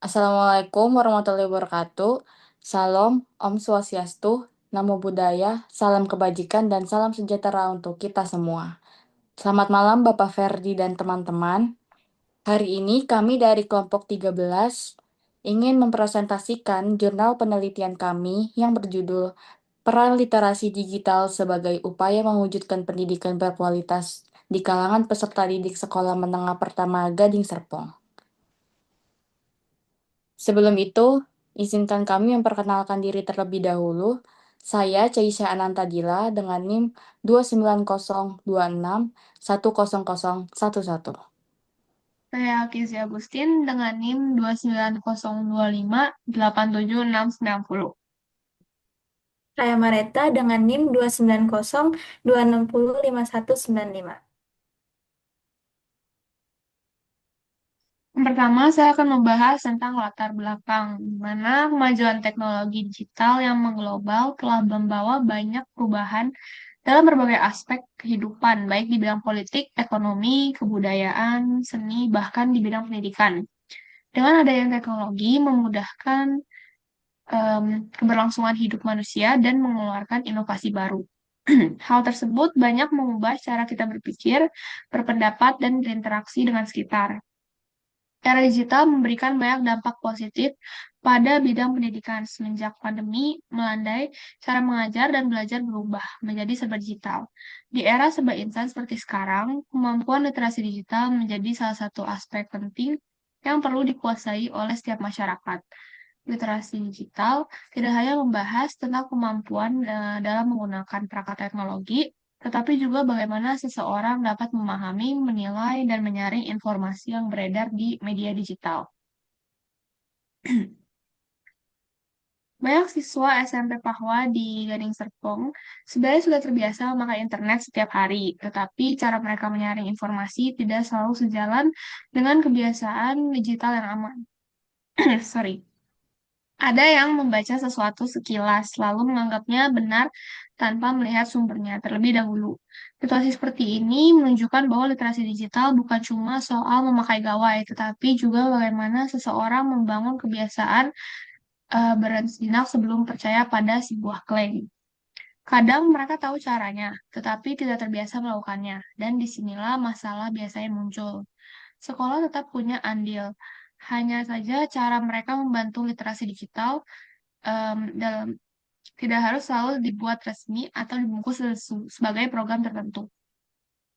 Assalamualaikum warahmatullahi wabarakatuh. Salam, Om Swastiastu, Namo Buddhaya, salam kebajikan dan salam sejahtera untuk kita semua. Selamat malam Bapak Ferdi dan teman-teman. Hari ini kami dari kelompok 13 ingin mempresentasikan jurnal penelitian kami yang berjudul Peran Literasi Digital sebagai Upaya Mewujudkan Pendidikan Berkualitas di kalangan peserta didik Sekolah Menengah Pertama Gading Serpong. Sebelum itu, izinkan kami memperkenalkan diri terlebih dahulu. Saya Caisya Anantadila dengan NIM 29026100011. Saya Kizzy Agustin dengan NIM 29025876690. Saya Mareta dengan NIM 29026055195. Yang pertama, saya akan membahas tentang latar belakang, di mana kemajuan teknologi digital yang mengglobal telah membawa banyak perubahan dalam berbagai aspek kehidupan, baik di bidang politik, ekonomi, kebudayaan, seni, bahkan di bidang pendidikan. Dengan adanya teknologi memudahkan keberlangsungan hidup manusia dan mengeluarkan inovasi baru. Hal tersebut banyak mengubah cara kita berpikir, berpendapat, dan berinteraksi dengan sekitar. Era digital memberikan banyak dampak positif pada bidang pendidikan. Semenjak pandemi melandai, cara mengajar dan belajar berubah menjadi serba digital. Di era serba instan seperti sekarang, kemampuan literasi digital menjadi salah satu aspek penting yang perlu dikuasai oleh setiap masyarakat. Literasi digital tidak hanya membahas tentang kemampuan dalam menggunakan perangkat teknologi, tetapi juga bagaimana seseorang dapat memahami, menilai, dan menyaring informasi yang beredar di media digital. Banyak siswa SMP Pahwa di Gading Serpong sebenarnya sudah terbiasa memakai internet setiap hari, tetapi cara mereka menyaring informasi tidak selalu sejalan dengan kebiasaan digital yang aman. Sorry. Ada yang membaca sesuatu sekilas, lalu menganggapnya benar tanpa melihat sumbernya terlebih dahulu. Situasi seperti ini menunjukkan bahwa literasi digital bukan cuma soal memakai gawai, tetapi juga bagaimana seseorang membangun kebiasaan berensinak sebelum percaya pada sebuah klaim. Kadang mereka tahu caranya, tetapi tidak terbiasa melakukannya, dan disinilah masalah biasanya muncul. Sekolah tetap punya andil, hanya saja cara mereka membantu literasi digital dalam tidak harus selalu dibuat resmi atau dibungkus sebagai program tertentu.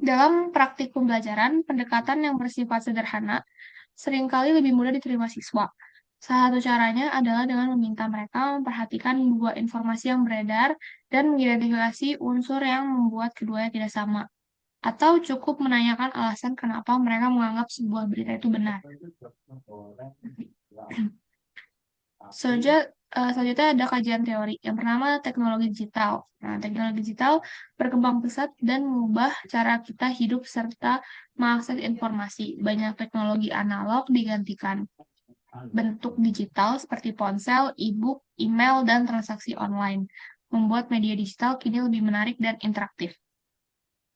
Dalam praktik pembelajaran, pendekatan yang bersifat sederhana seringkali lebih mudah diterima siswa. Salah satu caranya adalah dengan meminta mereka memperhatikan dua informasi yang beredar dan mengidentifikasi unsur yang membuat keduanya tidak sama. Atau cukup menanyakan alasan kenapa mereka menganggap sebuah berita itu benar. Selanjutnya ada kajian teori. Yang pertama, teknologi digital. Nah, teknologi digital berkembang pesat dan mengubah cara kita hidup serta mengakses informasi. Banyak teknologi analog digantikan bentuk digital seperti ponsel, e-book, email, dan transaksi online. Membuat media digital kini lebih menarik dan interaktif.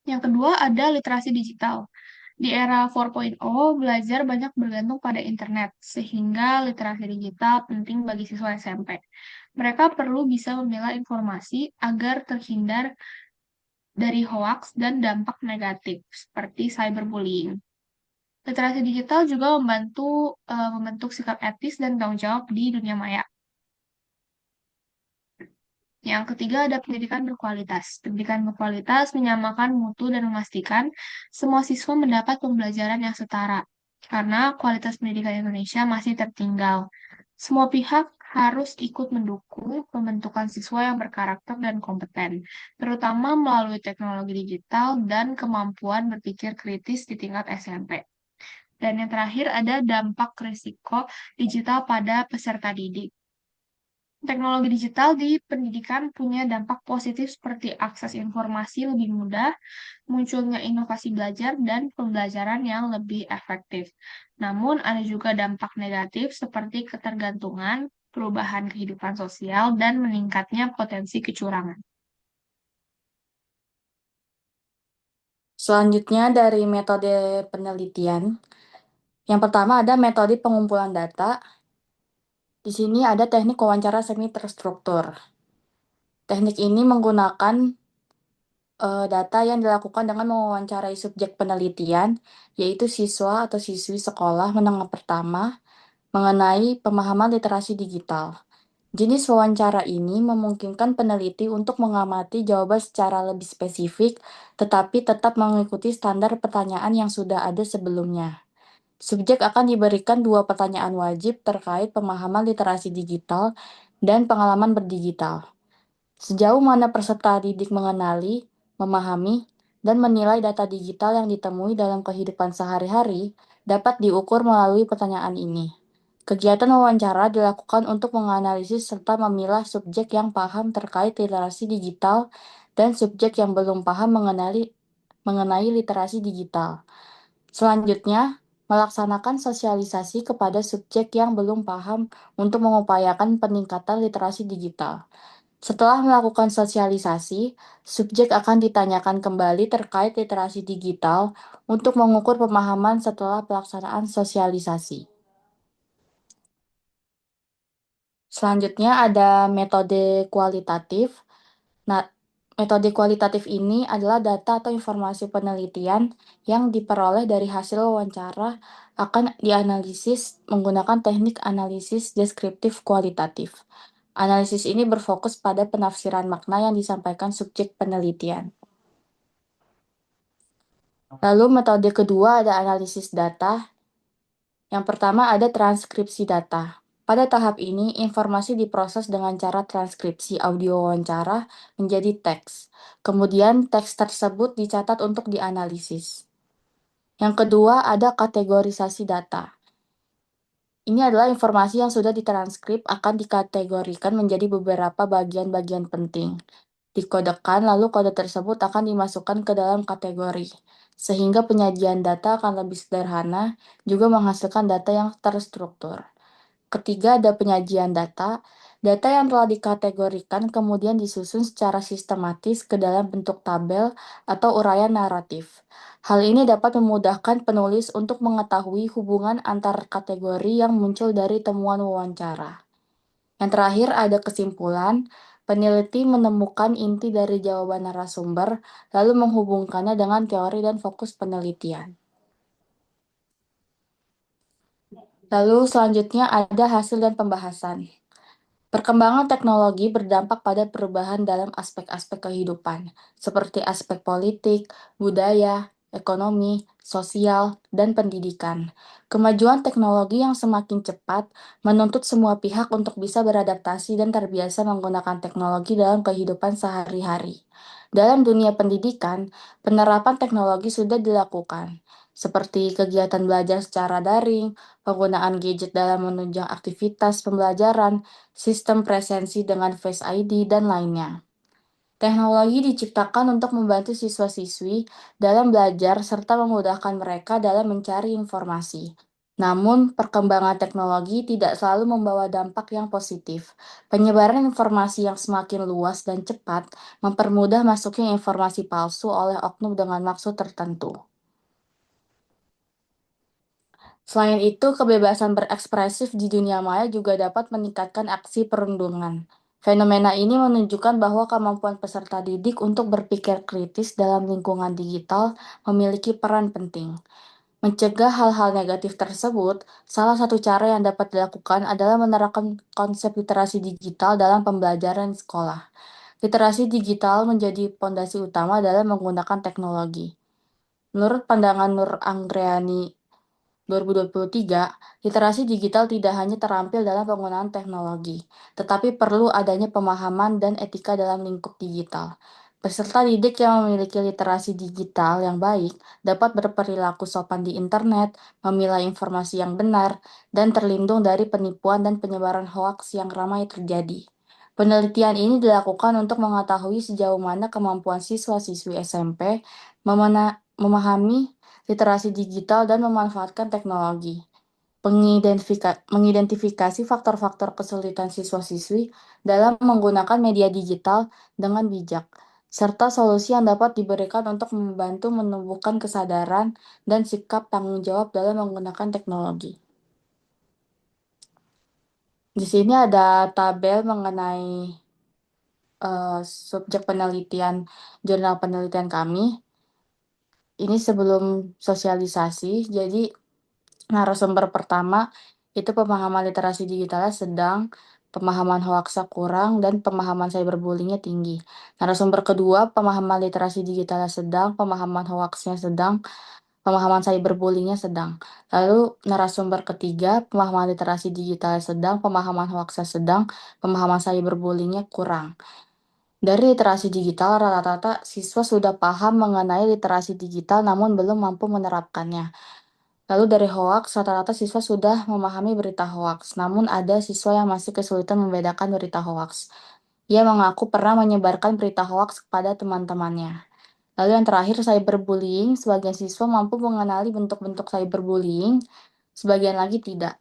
Yang kedua ada literasi digital. Di era 4.0, belajar banyak bergantung pada internet, sehingga literasi digital penting bagi siswa SMP. Mereka perlu bisa memilah informasi agar terhindar dari hoaks dan dampak negatif, seperti cyberbullying. Literasi digital juga membantu membentuk sikap etis dan tanggung jawab di dunia maya. Yang ketiga ada pendidikan berkualitas. Pendidikan berkualitas menyamakan mutu dan memastikan semua siswa mendapat pembelajaran yang setara. Karena kualitas pendidikan Indonesia masih tertinggal. Semua pihak harus ikut mendukung pembentukan siswa yang berkarakter dan kompeten, terutama melalui teknologi digital dan kemampuan berpikir kritis di tingkat SMP. Dan yang terakhir ada dampak risiko digital pada peserta didik. Teknologi digital di pendidikan punya dampak positif seperti akses informasi lebih mudah, munculnya inovasi belajar, dan pembelajaran yang lebih efektif. Namun, ada juga dampak negatif seperti ketergantungan, perubahan kehidupan sosial, dan meningkatnya potensi kecurangan. Selanjutnya dari metode penelitian. Yang pertama ada metode pengumpulan data. Di sini ada teknik wawancara semi terstruktur. Teknik ini menggunakan data yang dilakukan dengan mewawancarai subjek penelitian, yaitu siswa atau siswi sekolah menengah pertama, mengenai pemahaman literasi digital. Jenis wawancara ini memungkinkan peneliti untuk mengamati jawaban secara lebih spesifik, tetapi tetap mengikuti standar pertanyaan yang sudah ada sebelumnya. Subjek akan diberikan 2 pertanyaan wajib terkait pemahaman literasi digital dan pengalaman berdigital. Sejauh mana peserta didik mengenali, memahami, dan menilai data digital yang ditemui dalam kehidupan sehari-hari dapat diukur melalui pertanyaan ini. Kegiatan wawancara dilakukan untuk menganalisis serta memilah subjek yang paham terkait literasi digital dan subjek yang belum paham mengenai literasi digital. Selanjutnya, melaksanakan sosialisasi kepada subjek yang belum paham untuk mengupayakan peningkatan literasi digital. Setelah melakukan sosialisasi, subjek akan ditanyakan kembali terkait literasi digital untuk mengukur pemahaman setelah pelaksanaan sosialisasi. Selanjutnya ada metode kualitatif. Nah, metode kualitatif ini adalah data atau informasi penelitian yang diperoleh dari hasil wawancara akan dianalisis menggunakan teknik analisis deskriptif kualitatif. Analisis ini berfokus pada penafsiran makna yang disampaikan subjek penelitian. Lalu metode kedua ada analisis data. Yang pertama ada transkripsi data. Pada tahap ini, informasi diproses dengan cara transkripsi audio wawancara menjadi teks. Kemudian, teks tersebut dicatat untuk dianalisis. Yang kedua ada kategorisasi data. Ini adalah informasi yang sudah ditranskrip akan dikategorikan menjadi beberapa bagian-bagian penting. Dikodekan, lalu kode tersebut akan dimasukkan ke dalam kategori, sehingga penyajian data akan lebih sederhana, juga menghasilkan data yang terstruktur. Ketiga, ada penyajian data. Data yang telah dikategorikan kemudian disusun secara sistematis ke dalam bentuk tabel atau uraian naratif. Hal ini dapat memudahkan penulis untuk mengetahui hubungan antar kategori yang muncul dari temuan wawancara. Yang terakhir ada kesimpulan. Peneliti menemukan inti dari jawaban narasumber, lalu menghubungkannya dengan teori dan fokus penelitian. Lalu selanjutnya ada hasil dan pembahasan. Perkembangan teknologi berdampak pada perubahan dalam aspek-aspek kehidupan, seperti aspek politik, budaya, ekonomi, sosial, dan pendidikan. Kemajuan teknologi yang semakin cepat menuntut semua pihak untuk bisa beradaptasi dan terbiasa menggunakan teknologi dalam kehidupan sehari-hari. Dalam dunia pendidikan, penerapan teknologi sudah dilakukan, seperti kegiatan belajar secara daring, penggunaan gadget dalam menunjang aktivitas pembelajaran, sistem presensi dengan Face ID, dan lainnya. Teknologi diciptakan untuk membantu siswa-siswi dalam belajar serta memudahkan mereka dalam mencari informasi. Namun, perkembangan teknologi tidak selalu membawa dampak yang positif. Penyebaran informasi yang semakin luas dan cepat mempermudah masuknya informasi palsu oleh oknum dengan maksud tertentu. Selain itu, kebebasan berekspresif di dunia maya juga dapat meningkatkan aksi perundungan. Fenomena ini menunjukkan bahwa kemampuan peserta didik untuk berpikir kritis dalam lingkungan digital memiliki peran penting. Mencegah hal-hal negatif tersebut, salah satu cara yang dapat dilakukan adalah menerapkan konsep literasi digital dalam pembelajaran sekolah. Literasi digital menjadi pondasi utama dalam menggunakan teknologi. Menurut pandangan Nur Anggriani 2023, literasi digital tidak hanya terampil dalam penggunaan teknologi, tetapi perlu adanya pemahaman dan etika dalam lingkup digital. Peserta didik yang memiliki literasi digital yang baik dapat berperilaku sopan di internet, memilah informasi yang benar, dan terlindung dari penipuan dan penyebaran hoaks yang ramai terjadi. Penelitian ini dilakukan untuk mengetahui sejauh mana kemampuan siswa-siswi SMP memahami literasi digital dan memanfaatkan teknologi. Mengidentifikasi faktor-faktor kesulitan siswa-siswi dalam menggunakan media digital dengan bijak, serta solusi yang dapat diberikan untuk membantu menumbuhkan kesadaran dan sikap tanggung jawab dalam menggunakan teknologi. Di sini ada tabel mengenai subjek penelitian jurnal penelitian kami. Ini sebelum sosialisasi, jadi narasumber pertama itu pemahaman literasi digitalnya sedang, pemahaman hoaxnya kurang, dan pemahaman cyberbullyingnya tinggi. Narasumber kedua, pemahaman literasi digitalnya sedang, pemahaman hoaxnya sedang, pemahaman cyberbullyingnya sedang. Lalu narasumber ketiga, pemahaman literasi digitalnya sedang, pemahaman hoaxnya sedang, pemahaman cyberbullyingnya kurang. Dari literasi digital, rata-rata siswa sudah paham mengenai literasi digital namun belum mampu menerapkannya. Lalu dari hoax, rata-rata siswa sudah memahami berita hoax, namun ada siswa yang masih kesulitan membedakan berita hoax. Ia mengaku pernah menyebarkan berita hoax kepada teman-temannya. Lalu yang terakhir, cyberbullying. Sebagian siswa mampu mengenali bentuk-bentuk cyberbullying, sebagian lagi tidak.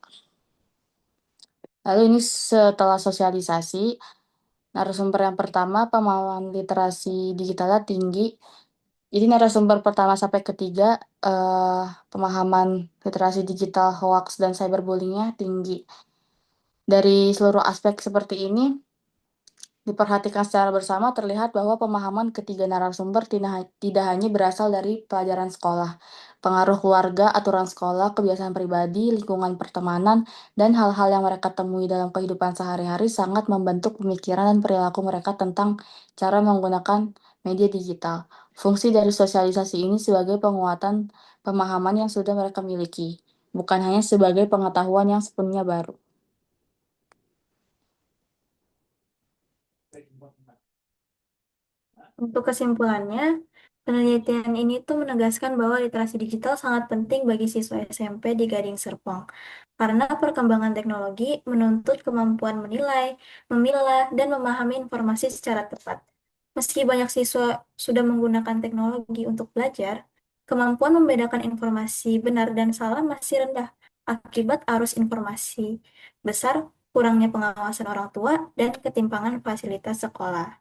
Lalu ini setelah sosialisasi, narasumber yang pertama, pemahaman literasi digitalnya tinggi. Jadi narasumber pertama sampai ketiga, pemahaman literasi digital, hoax, dan cyberbullyingnya tinggi. Dari seluruh aspek seperti ini, diperhatikan secara bersama, terlihat bahwa pemahaman ketiga narasumber tidak hanya berasal dari pelajaran sekolah, pengaruh keluarga, aturan sekolah, kebiasaan pribadi, lingkungan pertemanan, dan hal-hal yang mereka temui dalam kehidupan sehari-hari sangat membentuk pemikiran dan perilaku mereka tentang cara menggunakan media digital. Fungsi dari sosialisasi ini sebagai penguatan pemahaman yang sudah mereka miliki, bukan hanya sebagai pengetahuan yang sepenuhnya baru. Untuk kesimpulannya, penelitian ini tuh menegaskan bahwa literasi digital sangat penting bagi siswa SMP di Gading Serpong. Karena perkembangan teknologi menuntut kemampuan menilai, memilah, dan memahami informasi secara tepat. Meski banyak siswa sudah menggunakan teknologi untuk belajar, kemampuan membedakan informasi benar dan salah masih rendah akibat arus informasi besar, kurangnya pengawasan orang tua, dan ketimpangan fasilitas sekolah.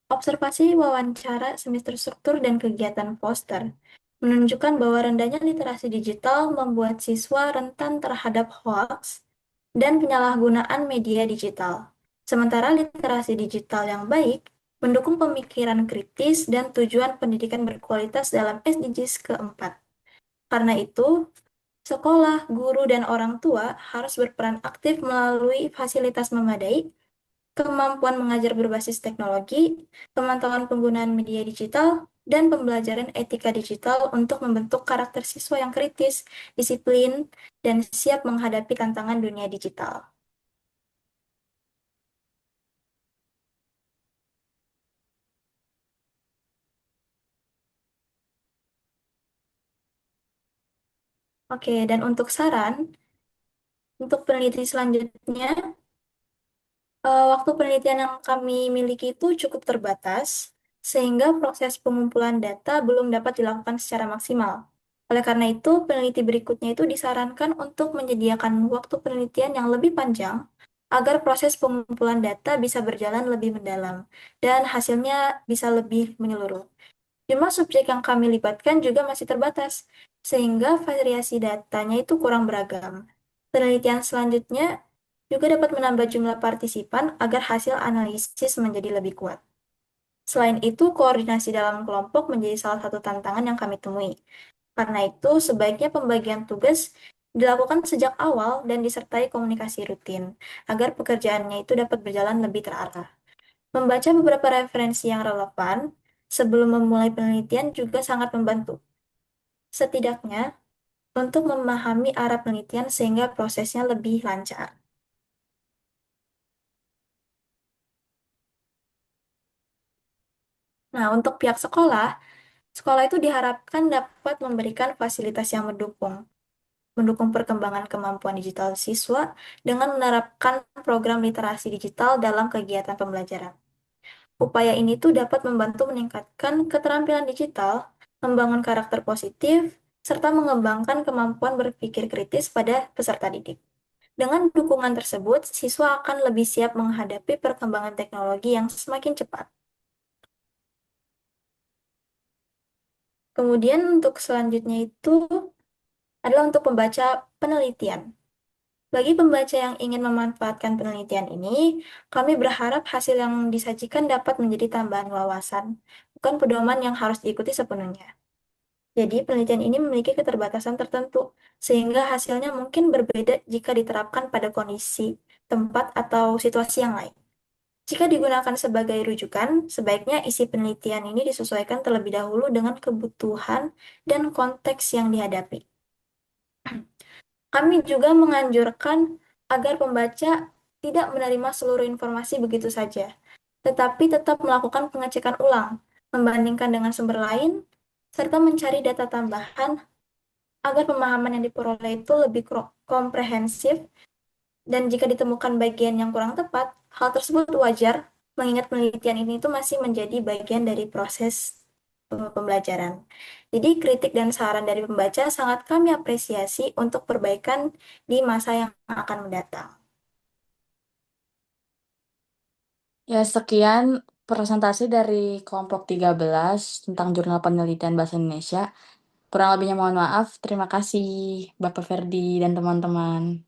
Observasi wawancara semi terstruktur dan kegiatan poster menunjukkan bahwa rendahnya literasi digital membuat siswa rentan terhadap hoax dan penyalahgunaan media digital. Sementara literasi digital yang baik mendukung pemikiran kritis dan tujuan pendidikan berkualitas dalam SDGs keempat. Karena itu, sekolah, guru, dan orang tua harus berperan aktif melalui fasilitas memadai, kemampuan mengajar berbasis teknologi, pemantauan penggunaan media digital, dan pembelajaran etika digital untuk membentuk karakter siswa yang kritis, disiplin, dan siap menghadapi tantangan dunia digital. Oke, dan untuk saran, untuk peneliti selanjutnya, waktu penelitian yang kami miliki itu cukup terbatas, sehingga proses pengumpulan data belum dapat dilakukan secara maksimal. Oleh karena itu, peneliti berikutnya itu disarankan untuk menyediakan waktu penelitian yang lebih panjang agar proses pengumpulan data bisa berjalan lebih mendalam dan hasilnya bisa lebih menyeluruh. Jumlah subjek yang kami libatkan juga masih terbatas, sehingga variasi datanya itu kurang beragam. Penelitian selanjutnya juga dapat menambah jumlah partisipan agar hasil analisis menjadi lebih kuat. Selain itu, koordinasi dalam kelompok menjadi salah satu tantangan yang kami temui. Karena itu, sebaiknya pembagian tugas dilakukan sejak awal dan disertai komunikasi rutin, agar pekerjaannya itu dapat berjalan lebih terarah. Membaca beberapa referensi yang relevan sebelum memulai penelitian juga sangat membantu. Setidaknya, untuk memahami arah penelitian sehingga prosesnya lebih lancar. Nah, untuk pihak sekolah, sekolah itu diharapkan dapat memberikan fasilitas yang mendukung perkembangan kemampuan digital siswa dengan menerapkan program literasi digital dalam kegiatan pembelajaran. Upaya ini tuh dapat membantu meningkatkan keterampilan digital, membangun karakter positif, serta mengembangkan kemampuan berpikir kritis pada peserta didik. Dengan dukungan tersebut, siswa akan lebih siap menghadapi perkembangan teknologi yang semakin cepat. Kemudian untuk selanjutnya itu adalah untuk pembaca penelitian. Bagi pembaca yang ingin memanfaatkan penelitian ini, kami berharap hasil yang disajikan dapat menjadi tambahan wawasan, bukan pedoman yang harus diikuti sepenuhnya. Jadi, penelitian ini memiliki keterbatasan tertentu, sehingga hasilnya mungkin berbeda jika diterapkan pada kondisi, tempat, atau situasi yang lain. Jika digunakan sebagai rujukan, sebaiknya isi penelitian ini disesuaikan terlebih dahulu dengan kebutuhan dan konteks yang dihadapi. Kami juga menganjurkan agar pembaca tidak menerima seluruh informasi begitu saja, tetapi tetap melakukan pengecekan ulang, membandingkan dengan sumber lain, serta mencari data tambahan agar pemahaman yang diperoleh itu lebih komprehensif, dan jika ditemukan bagian yang kurang tepat, hal tersebut wajar, mengingat penelitian ini itu masih menjadi bagian dari proses pembelajaran. Jadi kritik dan saran dari pembaca sangat kami apresiasi untuk perbaikan di masa yang akan mendatang. Ya, sekian presentasi dari kelompok 13 tentang Jurnal Penelitian Bahasa Indonesia. Kurang lebihnya mohon maaf. Terima kasih, Bapak Ferdi dan teman-teman.